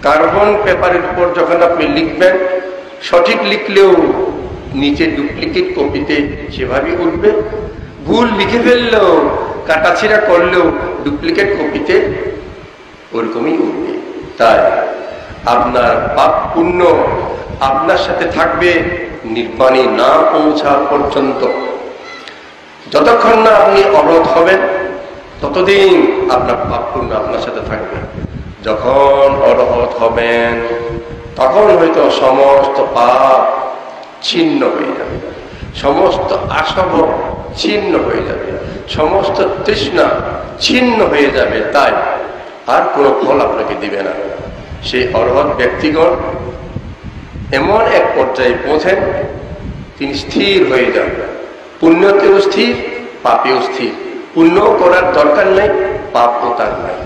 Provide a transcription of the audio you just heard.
Carbon পেপারের উপর যখন আপনি লিখবেন, সঠিক লিখলেও নিচে ডুপ্লিকেট কপিতে সেভাবে উঠবে, ভুল লিখে ফেললেও কাটাছিড়া করলেও ডুপ্লিকেট কপিতে ওরকমই উঠবে। তাই আপনার পাপ পুণ্য আপনার সাথে থাকবে নির্বাণে না পৌঁছা পর্যন্ত। যতক্ষণ না আপনি অবরোধ হবেন ততদিন আপনার পাপ পুণ্য আপনার সাথে থাকবে। যখন অরহত হবেন তখন হয়তো সমস্ত পাপ ছিন্ন হয়ে যাবে, সমস্ত আসব ছিন্ন হয়ে যাবে, সমস্ত তৃষ্ণা ছিন্ন হয়ে যাবে। তাই আর কোনো ফল আপনাকে দিবে না। সেই অরহত ব্যক্তিগণ এমন এক পর্যায়ে পৌঁছেন, তিনি স্থির হয়ে যান, পুণ্যতেও স্থির, পাপেও স্থির। পুণ্য করার দরকার নেই, পাপও তার নাই।